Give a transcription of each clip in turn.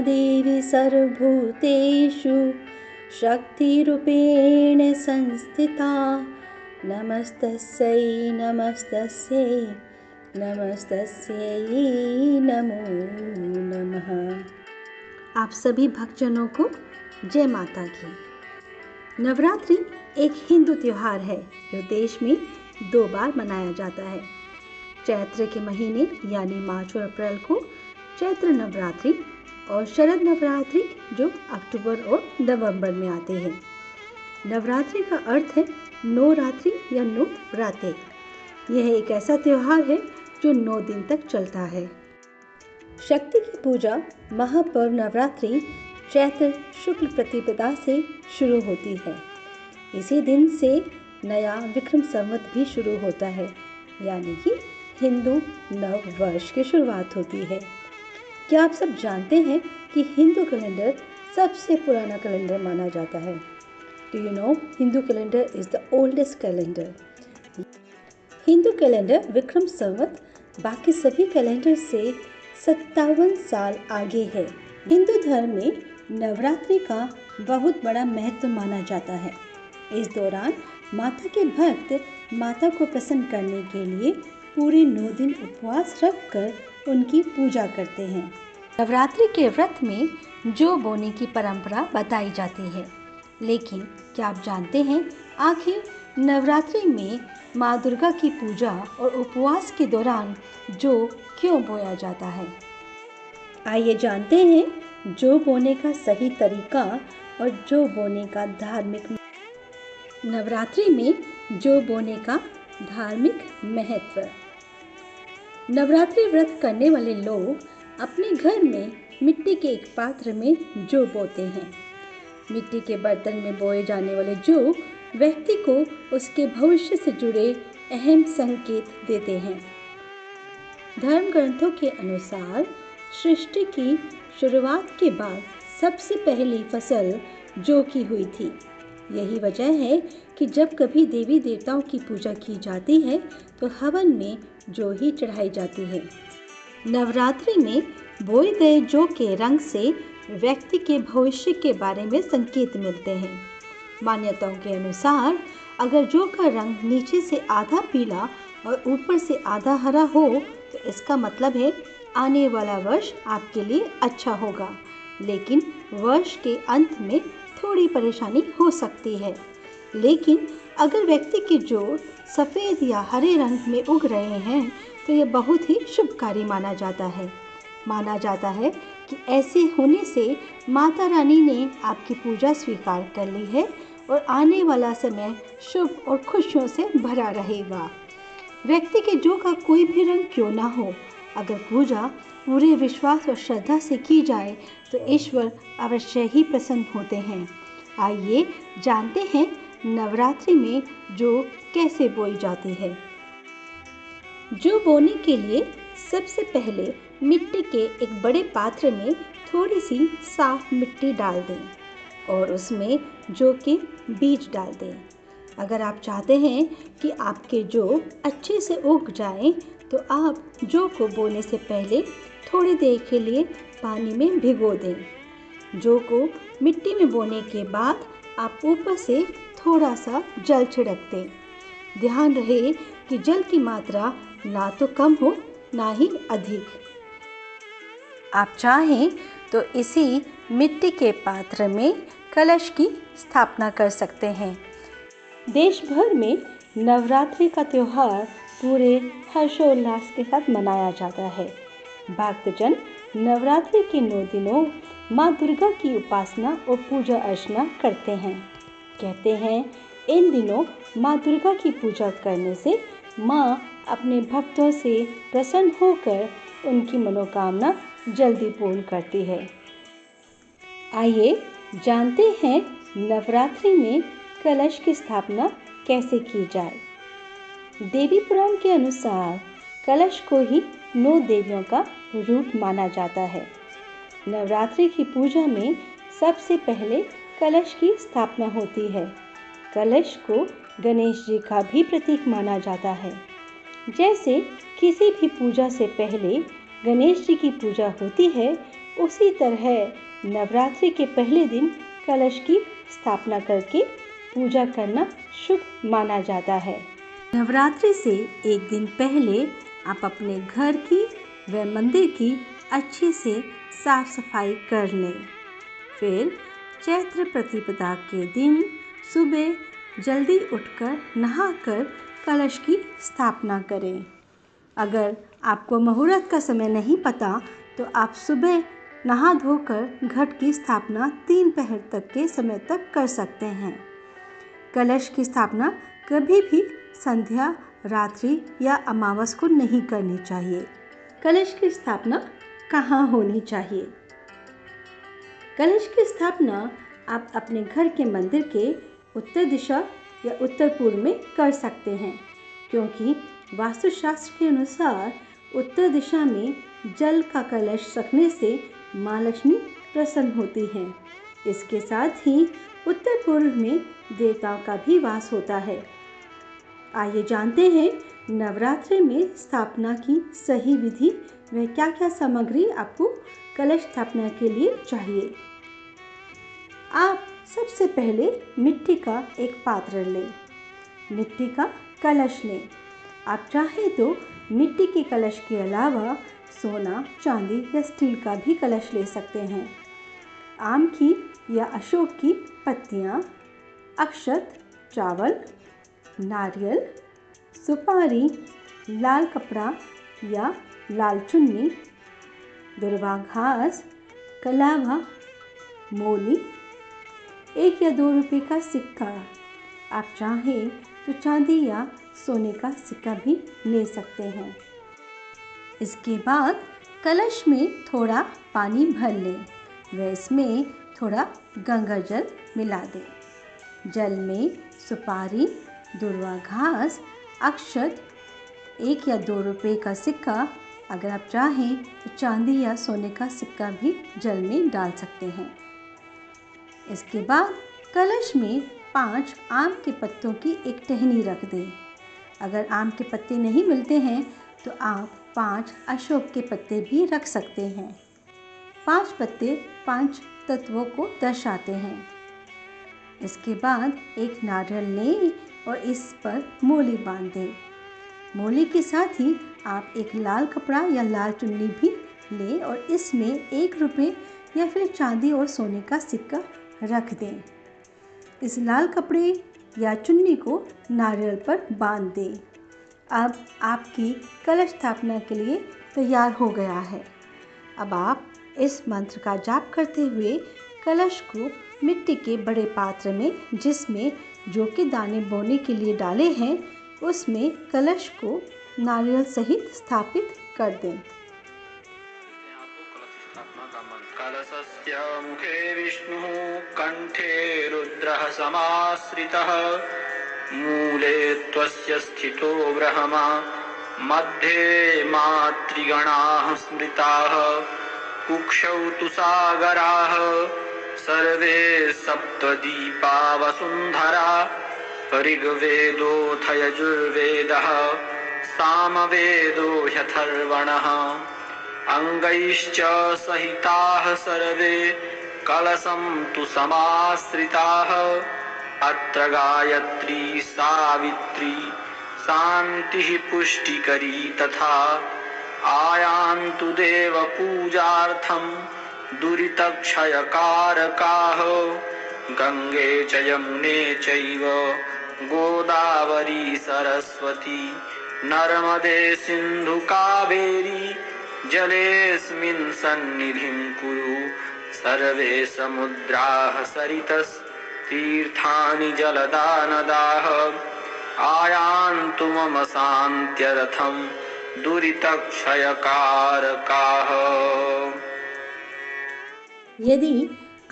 देवी सर्वभूतेषु शक्तिरूपेण संस्थिता। नमस्तस्यै नमस्तस्यै नमस्तस्यै नमो नमः। आप सभी भक्तजनों को जय माता की। नवरात्रि एक हिंदू त्योहार है जो देश में 2 बार मनाया जाता है। चैत्र के महीने यानी मार्च और अप्रैल को चैत्र नवरात्रि और शरद नवरात्रि जो अक्टूबर और नवंबर में आते हैं। नवरात्रि का अर्थ है 9 रात्रि या 9 रातें। यह एक ऐसा त्योहार है जो 9 दिन तक चलता है। शक्ति की पूजा महापर्व नवरात्रि चैत्र शुक्ल प्रतिपदा से शुरू होती है। इसी दिन से नया विक्रम संवत भी शुरू होता है, यानी कि हिंदू नव वर्ष की शुरुआत होती है। क्या आप सब जानते हैं कि हिंदू कैलेंडर सबसे पुराना कैलेंडर माना जाता है? Do you know Hindu calendar is the oldest calendar. Hindu calendar Vikram Samvat बाकी सभी कैलेंडर से 57 साल आगे है। हिंदू धर्म में नवरात्रि का बहुत बड़ा महत्व माना जाता है। इस दौरान माता के भक्त माता को प्रसन्न करने के लिए पूरे 9 दिन उपवास रखकर उनकी पूजा करते हैं। नवरात्रि के व्रत में जौ बोने की परंपरा बताई जाती है, लेकिन क्या आप जानते हैं आखिर नवरात्रि में माँ दुर्गा की पूजा और उपवास के दौरान जौ क्यों बोया जाता है? आइए जानते हैं जौ बोने का सही तरीका और जौ बोने का धार्मिक। नवरात्रि में जौ बोने का धार्मिक महत्व। नवरात्रि व्रत करने वाले लोग अपने घर में मिट्टी के एक पात्र में जौ बोते हैं। मिट्टी के बर्तन में बोए जाने वाले जौ व्यक्ति को उसके भविष्य से जुड़े अहम संकेत देते हैं। धर्म ग्रंथों के अनुसार सृष्टि की शुरुआत के बाद सबसे पहली फसल जौ की हुई थी। यही वजह है कि जब कभी देवी देवताओं की पूजा की जाती है तो हवन में जौ ही चढ़ाई जाती है। नवरात्रि में बोए गए जौ के रंग से व्यक्ति के भविष्य के बारे में संकेत मिलते हैं। मान्यताओं के अनुसार अगर जौ का रंग नीचे से आधा पीला और ऊपर से आधा हरा हो तो इसका मतलब है आने वाला वर्ष आपके लिए अच्छा होगा, लेकिन वर्ष के अंत में थोड़ी परेशानी हो सकती है। लेकिन अगर व्यक्ति के जौ सफ़ेद या हरे रंग में उग रहे हैं तो यह बहुत ही शुभकारी माना जाता है। माना जाता है कि ऐसे होने से माता रानी ने आपकी पूजा स्वीकार कर ली है और आने वाला समय शुभ और खुशियों से भरा रहेगा। व्यक्ति के जौ का कोई भी रंग क्यों ना हो, अगर पूजा पूरे विश्वास और श्रद्धा से की जाए तो ईश्वर अवश्य ही प्रसन्न होते हैं। आइए जानते हैं नवरात्रि में जौ कैसे बोई जाती है। जौ बोने के लिए सबसे पहले मिट्टी के एक बड़े पात्र में थोड़ी सी साफ मिट्टी डाल दें और उसमें जौ के बीज डाल दें। अगर आप चाहते हैं कि आपके जौ अच्छे से उग जाएं, तो आप जौ को बोने से पहले थोड़ी देर के लिए पानी में भिगो दें। जौ को मिट्टी में बोने के बाद आप ऊपर से थोड़ा सा जल छिड़क दें। ध्यान रहे कि जल की मात्रा ना तो कम हो ना ही अधिक। आप चाहें तो इसी मिट्टी के पात्र में कलश की स्थापना कर सकते हैं। देश भर में नवरात्रि का त्यौहार पूरे हर्षोल्लास के साथ मनाया जाता है। भक्तजन नवरात्रि के 9 दिनों माँ दुर्गा की उपासना और पूजा अर्चना करते हैं। कहते हैं इन दिनों माँ दुर्गा की पूजा करने से माँ अपने भक्तों से प्रसन्न होकर उनकी मनोकामना जल्दी पूर्ण करती है। आइए जानते हैं नवरात्रि में कलश की स्थापना कैसे की जाए। देवी पुराण के अनुसार कलश को ही 9 देवियों का रूप माना जाता है। नवरात्रि की पूजा में सबसे पहले कलश की स्थापना होती है। कलश को गणेश जी का भी प्रतीक माना जाता है। जैसे किसी भी पूजा से पहले गणेश जी की पूजा होती है, उसी तरह नवरात्रि के पहले दिन कलश की स्थापना करके पूजा करना शुभ माना जाता है। नवरात्रि से एक दिन पहले आप अपने घर की व मंदिर की अच्छे से साफ सफाई कर लें। फिर चैत्र प्रतिपदा के दिन सुबह जल्दी उठकर नहाकर कलश की स्थापना करें। अगर आपको मुहूर्त का समय नहीं पता तो आप सुबह नहा धोकर घट की स्थापना 3 पहर तक के समय तक कर सकते हैं। कलश की स्थापना कभी भी संध्या, रात्रि या अमावस को नहीं करनी चाहिए। कलश की स्थापना कहाँ होनी चाहिए? कलश की स्थापना आप अपने घर के मंदिर के उत्तर दिशा या उत्तर पूर्व में कर सकते हैं, क्योंकि वास्तुशास्त्र के अनुसार उत्तर दिशा में जल का कलश रखने से माँ लक्ष्मी प्रसन्न होती हैं। इसके साथ ही उत्तर पूर्व में देवताओं का भी वास होता है। आइए जानते हैं नवरात्रि में स्थापना की सही विधि व क्या क्या सामग्री आपको कलश स्थापना के लिए चाहिए। आप सबसे पहले मिट्टी का एक पात्र लें, मिट्टी का कलश लें। आप चाहें तो मिट्टी के कलश के अलावा सोना, चांदी या स्टील का भी कलश ले सकते हैं। आम की या अशोक की पत्तियाँ, अक्षत, चावल, नारियल, सुपारी, लाल कपड़ा या लाल चुन्नी, दुर्वा घास, कलावा, मोली, 1 या 2 रुपये का सिक्का। आप चाहें तो चांदी या सोने का सिक्का भी ले सकते हैं। इसके बाद कलश में थोड़ा पानी भर लें व इसमें थोड़ा गंगा जल मिला दें। जल में सुपारी, दुर्वा घास, अक्षत, 1 या 2 रुपये का सिक्का, अगर आप चाहें तो चांदी या सोने का सिक्का भी जल में डाल सकते हैं। इसके बाद कलश में 5 आम के पत्तों की एक टहनी रख दें। अगर आम के पत्ते नहीं मिलते हैं तो आप 5 अशोक के पत्ते भी रख सकते हैं। 5 पत्ते 5 तत्वों को दर्शाते हैं। इसके बाद एक नारियल लें और इस पर मोली बांध दें। मोली के साथ ही आप एक लाल कपड़ा या लाल चुन्नी भी लें और इसमें 1 रुपये या फिर चांदी और सोने का सिक्का रख दें। इस लाल कपड़े या चुन्नी को नारियल पर बांध दें। अब आपकी कलश स्थापना के लिए तैयार हो गया है। अब आप इस मंत्र का जाप करते हुए कलश को मिट्टी के बड़े पात्र में, जिसमें जौ के दाने बोने के लिए डाले हैं, उसमें कलश को नारियल सहित स्थापित कर दें। कलशस्य मुखे विष्णुः कंठे रुद्रः समाश्रितः मूले त्वस्य स्थितो ब्रह्मा मध्ये मातृगणाः स्मृताः कुक्षौ तु सागराः सर्वे सप्तदीपा वसुन्धरा ऋग्वेदोऽथ यजुर्वेदः सामवेदो ह्यथर्वणः अंगैश्च सहिताः सर्वे कलशं तु समाश्रिताः अत्र गायत्री सावित्री शान्तिः पुष्टिकरी तथा आयान्तु देव पूजार्थं दुरितक्षयकारकाः गंगे च यमुने चैव गोदावरी सरस्वती नर्मदे सिन्धु कावेरी जलेऽस्मिन् सन्निधिं कुरु सर्वे समुद्राः सरितस्तीर्थानि जलदा नदाः आयान्तु मम शान्त्यर्थं दुरितक्षयकारकाः। यदि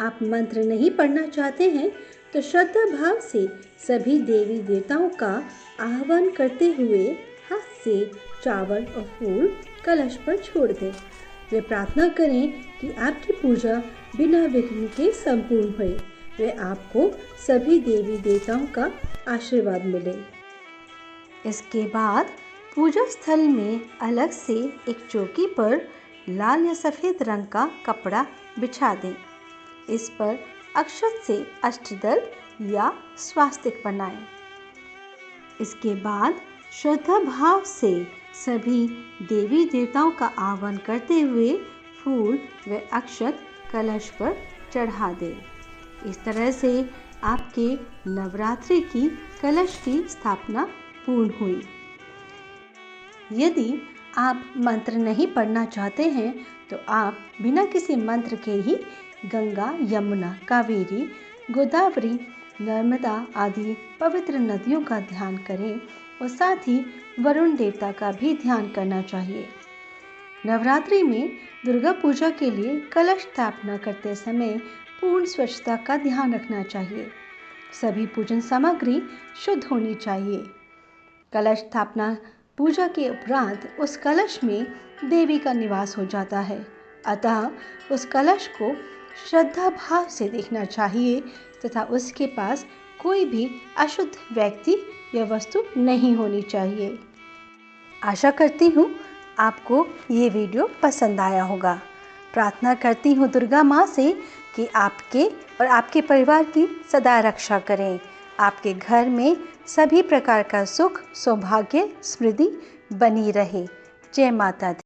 आप मंत्र नहीं पढ़ना चाहते हैं तो श्रद्धा भाव से सभी देवी देवताओं का आह्वान करते हुए हाथ से चावल और फूल कलश पर छोड़ दें। वे प्रार्थना करें कि आपकी पूजा बिना विघ्न के संपूर्ण हुए वे आपको सभी देवी देवताओं का आशीर्वाद मिले। इसके बाद पूजा स्थल में अलग से एक चौकी पर लाल या सफ़ेद रंग का कपड़ा बिछा दें। इस पर अक्षत से अष्टदल या स्वास्तिक बनाएं। इसके बाद श्रद्धा भाव से सभी देवी देवताओं का आह्वान करते हुए फूल व अक्षत कलश पर चढ़ा दें। इस तरह से आपके नवरात्रि की कलश की स्थापना पूर्ण हुई। यदि आप मंत्र नहीं पढ़ना चाहते हैं तो आप बिना किसी मंत्र के ही गंगा, यमुना, कावेरी, गोदावरी, नर्मदा आदि पवित्र नदियों का ध्यान करें और साथ ही वरुण देवता का भी ध्यान करना चाहिए। नवरात्रि में दुर्गा पूजा के लिए कलश स्थापना करते समय पूर्ण स्वच्छता का ध्यान रखना चाहिए। सभी पूजन सामग्री शुद्ध होनी चाहिए। कलश स्थापना पूजा के उपरांत उस कलश में देवी का निवास हो जाता है, अतः उस कलश को श्रद्धा भाव से देखना चाहिए तथा उसके पास कोई भी अशुद्ध व्यक्ति या वस्तु नहीं होनी चाहिए। आशा करती हूँ आपको ये वीडियो पसंद आया होगा। प्रार्थना करती हूँ दुर्गा माँ से कि आपके और आपके परिवार की सदा रक्षा करें। आपके घर में सभी प्रकार का सुख, सौभाग्य, समृद्धि बनी रहे। जय माता दी।